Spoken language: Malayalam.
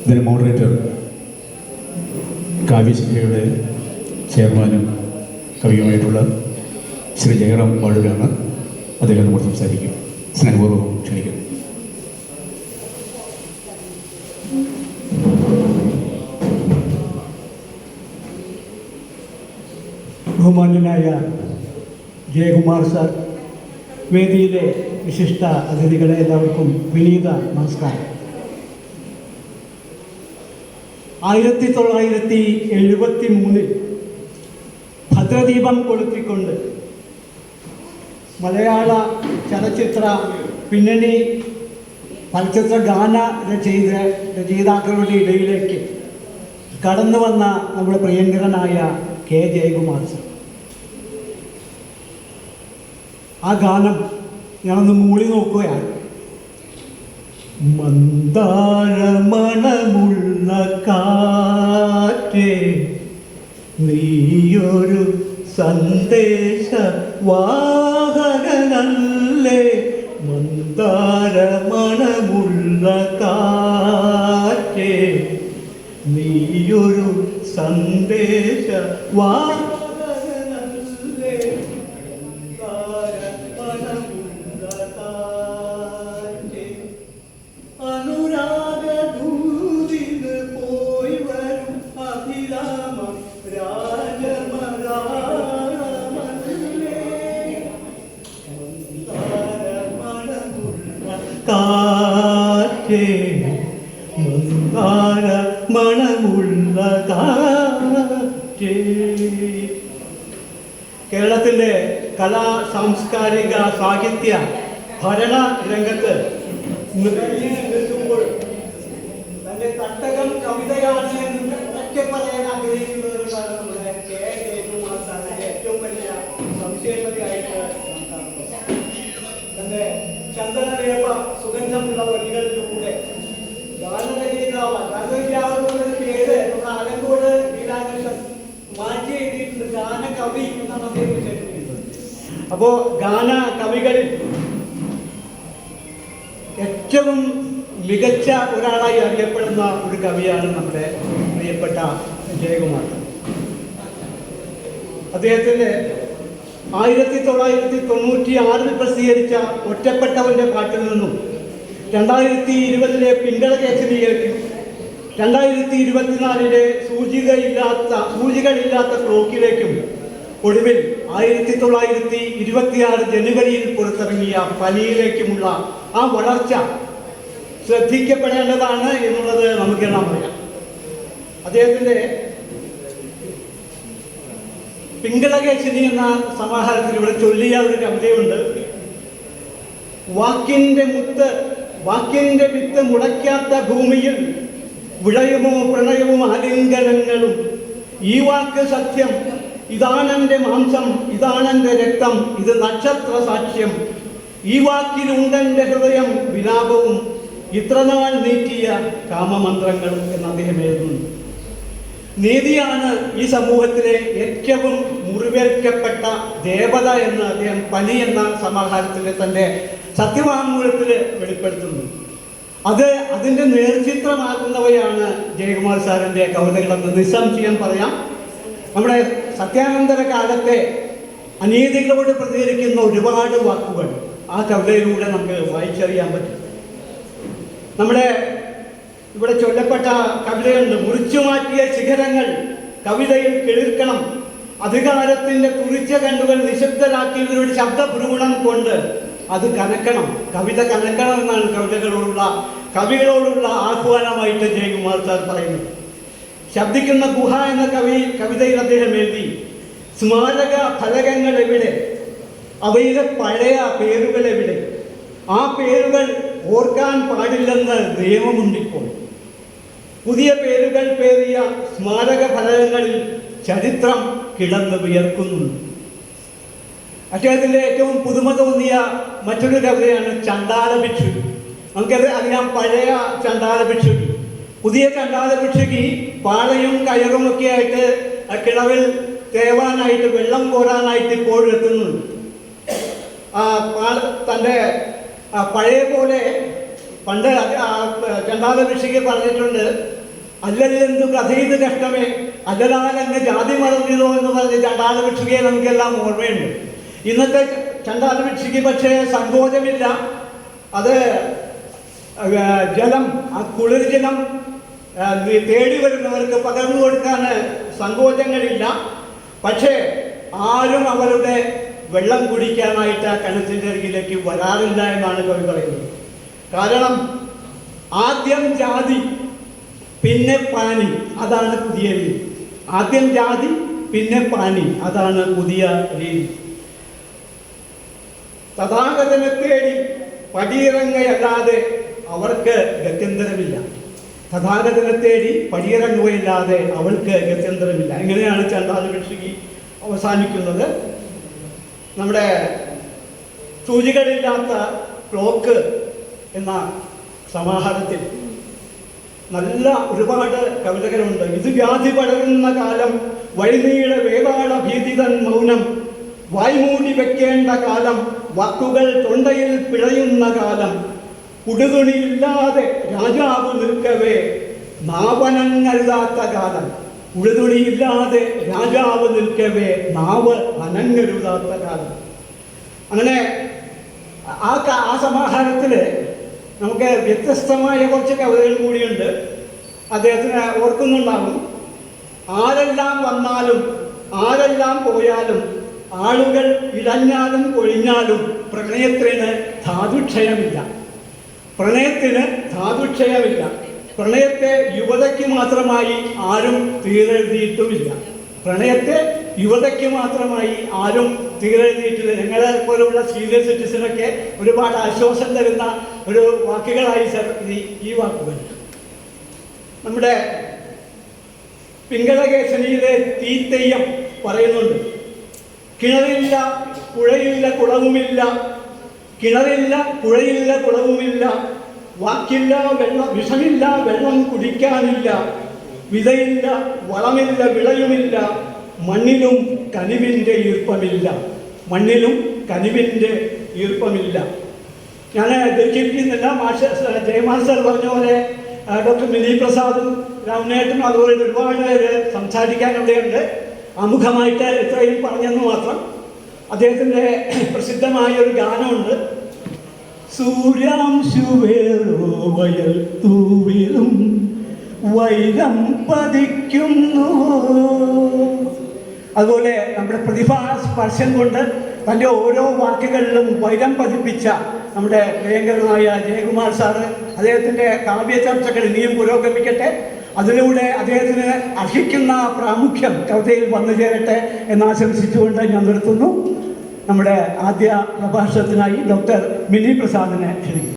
ഇതിന് മോഡറേറ്റർ കാവ്യശില്പയുടെ ചെയർമാനും കവിയുമായിട്ടുള്ള ശ്രീ ജയറാം വാഴൂരാണ്. അദ്ദേഹം നമ്മോട് സംസാരിക്കും. സ്നേഹപൂർവ്വം ക്ഷണിക്കുന്നു. ബഹുമാന്യനായ ജയകുമാർ സാർ, വേദിയിലെ വിശിഷ്ട അതിഥികളെ എല്ലാവർക്കും വിനീത നമസ്കാരം. 1973 ഭദ്രദീപം കൊളുത്തിക്കൊണ്ട് മലയാള ചലച്ചിത്ര പിന്നണി ചലച്ചിത്ര ഗാന രചയിതാക്കളുടെ ഇടയിലേക്ക് കടന്നു വന്ന നമ്മുടെ പ്രിയങ്കരനായ കെ ജയകുമാർ സാർ. ആ ഗാനം ഞാനൊന്ന് മൂളി നോക്കുകയാണ്. മന്ദാരമണമുള്ള കാറ്റേ, നീയൊരു സന്ദേശ വാഹകനല്ലേ. മന്ദാരമണമുള്ള കാറ്റേ, നീയൊരു സന്ദേശ വാഹകനല്ലേ. മന്ദാരമണമുള്ള കാറ്റേ, അനുരാഗദൂതിന് പോയി വരും അഭിരാമ രാജമരാമല്ലേ. മന്ദാരമണമുള്ള കാറ്റേ, മന്ദാരമണമുള്ള കാറ്റേ. കേരളത്തിൻ്റെ കലാ സാംസ്കാരിക സാഹിത്യ ഭരണ രംഗത്ത് നിൽക്കുമ്പോൾ തൻ്റെ തട്ടകം കവിതയാണ് എന്ന് ഒക്കെ പറയാൻ ആഗ്രഹിക്കുന്നവരാണ് നമ്മുടെ കെ ജയകുമാർ സാറിന്റെ ഏറ്റവും വലിയ സവിശേഷതയായിട്ട് തന്റെ ചന്ദനരേഖ സുഗന്ധമുള്ള വരികളിലൂടെ ഗാനരചയിതാവ് പേര് നമ്മുടെ ആലങ്കോട് ലീലാകൃഷ്ണൻ മാറ്റി എഴുതിയിട്ടുണ്ട്. ഗാനകവി എന്നാണ് അദ്ദേഹം വിശേഷിപ്പിക്കുന്നത്. അപ്പോ ഗാന കവികളിൽ ഏറ്റവും മികച്ച ഒരാളായി അറിയപ്പെടുന്ന ഒരു കവിയാണ് നമ്മുടെ പ്രിയപ്പെട്ട ജയകുമാർ. അദ്ദേഹത്തിൻ്റെ 1996 പ്രസിദ്ധീകരിച്ച ഒറ്റപ്പെട്ടവൻ്റെ പാട്ടിൽ നിന്നും 2020 പിങ്കളകേശരിയിലേക്കും 2024 സൂചികളില്ലാത്ത ക്ലോക്കിലേക്കും ഒടുവിൽ 1926 ജനുവരിയിൽ പുറത്തിറങ്ങിയ പനിയിലേക്കുമുള്ള ആ വളർച്ച ശ്രദ്ധിക്കപ്പെടേണ്ടതാണ് എന്നുള്ളത് നമുക്കെല്ലാം അറിയാം. അദ്ദേഹത്തിൻ്റെ പിങ്കളകേശിനി എന്ന സമാഹാരത്തിൽ ഇവിടെ ചൊല്ലിയ ഒരു കവിതയുണ്ട്. വാക്കിൻ്റെ വിത്ത് മുളയ്ക്കാത്ത ഭൂമിയിൽ വിളയുമോ പ്രണയവും ആലിംഗനങ്ങളും. ഈ വാക്ക് സത്യം, ഇതാണെൻ്റെ മാംസം, ഇതാണെൻ്റെ രക്തം, ഇത് നക്ഷത്ര സാക്ഷ്യം. ഈ വാക്കിലുണ്ടെൻ്റെ ഹൃദയം വിലാപവും ഇത്രനാൾ നീട്ടിയ കാമമന്ത്രങ്ങളും എന്ന് അദ്ദേഹം എഴുതുന്നു. നീതിയാണ് ഈ സമൂഹത്തിലെ ഏറ്റവും മുറിവേൽക്കപ്പെട്ട ദേവത എന്ന് അദ്ദേഹം പനി എന്ന സമാഹാരത്തിലെ തൻ്റെ സത്യവാങ്മൂലത്തിൽ വെളിപ്പെടുത്തുന്നു. അതിൻ്റെ നേർചിത്രമാകുന്നവയാണ് ജയകുമാർ സാറിൻ്റെ കവിതകളെന്ന് നിസ്സംശയം പറയാം. നമ്മുടെ സത്യാനന്തര കാലത്തെ അനീതികളോട് പ്രതികരിക്കുന്ന ഒരുപാട് വാക്കുകൾ ആ കവിതയിലൂടെ നമുക്ക് വായിച്ചറിയാൻ പറ്റും. നമ്മുടെ ഇവിടെ ചൊല്ലപ്പെട്ട കവിതയുണ്ട്. മുറിച്ചു മാറ്റിയ ശിഖരങ്ങൾ കവിതയിൽ കിളിർക്കണം, അധികാരത്തിൻ്റെ തുറിച്ച കണ്ണുകൾ നിശബ്ദരാക്കിയവരുടെ ശബ്ദഭ്രൂണം കൊണ്ട് അത് കനക്കണം, കവിത കനക്കണം എന്നാണ് കവികളോടുള്ള ആഹ്വാനമായിട്ട് ജയകുമാർ സാർ പറയുന്നത്. ശബ്ദിക്കുന്ന ഗുഹ എന്ന കവിതയിൽ അദ്ദേഹം എഴുതി, സ്മാരക ഫലകങ്ങൾ എവിടെ, അവയിലെ പഴയ പേരുകൾ എവിടെ, ആ പേരുകൾ ഓർക്കാൻ പാടില്ലെന്ന് നിയമമുണ്ടിപ്പോൾ. പുതിയ പേരുകൾ പേറിയ സ്മാരക ഫലകങ്ങളിൽ ചരിത്രം കിടന്ന് വിയർക്കുന്നുണ്ട്. അദ്ദേഹത്തിൻ്റെ ഏറ്റവും പുതുമ തോന്നിയ മറ്റൊരു കവിതയാണ് ചണ്ടാല ഭിക്ഷുകി. നമുക്കത് അറിയാം, പഴയ ചണ്ടാല ഭിക്ഷുകി. പുതിയ ചണ്ടാല ഭിക്ഷുകി പാളയും കയറുമൊക്കെ ആയിട്ട് കിണറിൽ തേവാനായിട്ട് വെള്ളം കോരാനായിട്ട് ഇപ്പോഴും എത്തുന്നുണ്ട്. തൻ്റെ പഴയ പോലെ പണ്ട് ചണ്ടാല ഋഷിക്ക് പറഞ്ഞിട്ടുണ്ട്, അല്ലല്ലെന്തു കഥയത് കഷ്ടമേ അല്ലലാലെന്ന് ജാതി മറന്നിതോ എന്ന് പറഞ്ഞ് ചണ്ടാല ഭിക്ഷുകയെ നമുക്കെല്ലാം ഓർമ്മയുണ്ട്. ഇന്നത്തെ ചണ്ടാല ഭിക്ഷുക്ക് പക്ഷേ സങ്കോചമില്ല. അത് ജലം, ആ കുളിർ ജലം തേടി വരുന്നവർക്ക് പകർന്നു കൊടുക്കാൻ സങ്കോചങ്ങളില്ല. പക്ഷേ ആരും അവരുടെ വെള്ളം കുടിക്കാനായിട്ട് ആ കിണറ്റിൻ്റെ അരികിലേക്ക് വരാറില്ല എന്നാണ് കവി പറയുന്നത്. കാരണം ആദ്യം ജാതി പിന്നെ പാനി, അതാണ് പുതിയ രീതി. ആദ്യം ജാതി പിന്നെ പാനി, അതാണ് പുതിയ രീതി. തഥാഗതനെ തേടി പടിയിറങ്ങയല്ലാതെ അവർക്ക് ഗത്യന്തരമില്ല. തഥാഗതനെ തേടി പടിയിറങ്ങുകയില്ലാതെ അവൾക്ക് ഗത്യന്തരമില്ല. ഇങ്ങനെയാണ് ചണ്ടാല ഭിക്ഷുകി അവസാനിക്കുന്നത്. നമ്മുടെ സൂചികളില്ലാത്ത ക്ലോക്ക് എന്ന സമാഹാരത്തിൽ നല്ല ഒരുപാട് കവിതകളുണ്ട്. ഇത് വ്യാധി പടരുന്ന കാലം, വഴിനീള വേതാള ഭീതിതൻ മൗനം, വായ്മൂടി വെക്കേണ്ട കാലം, വാക്കുകൾ തൊണ്ടയിൽ പിഴയുന്ന കാലം, ഉടുതുണിയില്ലാതെ രാജാവ് നിൽക്കവേ നാവനങ്ങരുതാത്ത കാലം. ഉടുതുണിയില്ലാതെ രാജാവ് നിൽക്കവേ നാവ് അനങ്ങരുതാത്ത കാലം. അങ്ങനെ ആ സമാഹാരത്തിൽ നമുക്ക് വ്യത്യസ്തമായ കുറച്ച് കവിതകൾ കൂടിയുണ്ട്. അദ്ദേഹത്തിന് ഓർക്കുന്നുണ്ടാകും, ആരെല്ലാം വന്നാലും ആരെല്ലാം പോയാലും ആളുകൾ ഇടഞ്ഞാലും കൊഴിഞ്ഞാലും പ്രണയത്തിന് ധാതുക്ഷയമില്ല. പ്രണയത്തിന് ധാതുക്ഷയമില്ല. പ്രണയത്തെ യുവതയ്ക്ക് മാത്രമായി ആരും തീരെഴുതിയിട്ടുമില്ല. പ്രണയത്തെ യുവതയ്ക്ക് മാത്രമായി ആരും തീരെഴുതിയിട്ടില്ല. ഞങ്ങളെ പോലുള്ള സീനിയർ സിറ്റിസനൊക്കെ ഒരുപാട് ആശ്വാസം തരുന്ന ഒരു വാക്കുകളായി ഈ വാക്കുകൾ. നമ്മുടെ പിങ്കളകേശനിയിലെ തീത്തെയ്യം പറയുന്നുണ്ട്, കിണറില്ല പുഴയില്ല കുളവുമില്ല, കിണറില്ല പുഴയില്ല കുളവുമില്ല, വാക്കില്ല വെള്ളം, വിഷമില്ല വെള്ളം കുടിക്കാനില്ല, വിതയില്ല വളമില്ല വിളയുമില്ല, മണ്ണിലും കനിവിൻ്റെ ഈർപ്പമില്ല, മണ്ണിലും കനിവിൻ്റെ ഈർപ്പമില്ല. ഞാൻ ദീർഘിപ്പിക്കുന്നില്ല. ജയമാസ്റ്റർ പറഞ്ഞ പോലെ ഡോക്ടർ മിനി പ്രസാദും രാമനേട്ടനും അതുപോലെ ഒരുപാട് പേര് സംസാരിക്കാൻ ഇവിടെയുണ്ട്. ആമുഖമായിട്ട് ഇത്രയും പറഞ്ഞെന്ന് മാത്രം. അദ്ദേഹത്തിൻ്റെ പ്രസിദ്ധമായ ഒരു ഗാനമുണ്ട്, സൂര്യാംശുവേറോ വയൽ തൂവിലും വൈരം പതിക്കുന്നു. അതുപോലെ നമ്മുടെ പ്രതിഭാസ്പർശം കൊണ്ട് തൻ്റെ ഓരോ വാക്കുകളിലും വൈരം പതിപ്പിച്ച നമ്മുടെ പ്രിയങ്കരനായ ജയകുമാർ സാറ്, അദ്ദേഹത്തിൻ്റെ കാവ്യ ചർച്ചകൾ ഇനിയും പുരോഗമിക്കട്ടെ. അതിലൂടെ അദ്ദേഹത്തിന് അർഹിക്കുന്ന പ്രാമുഖ്യം കവിതയിൽ വന്നു ചേരട്ടെ എന്നാശംസിച്ചുകൊണ്ട് ഞാൻ നിർത്തുന്നു. നമ്മുടെ ആദ്യ പ്രഭാഷണത്തിനായി ഡോക്ടർ മിനി പ്രസാദിനെ ക്ഷണിക്കുന്നു.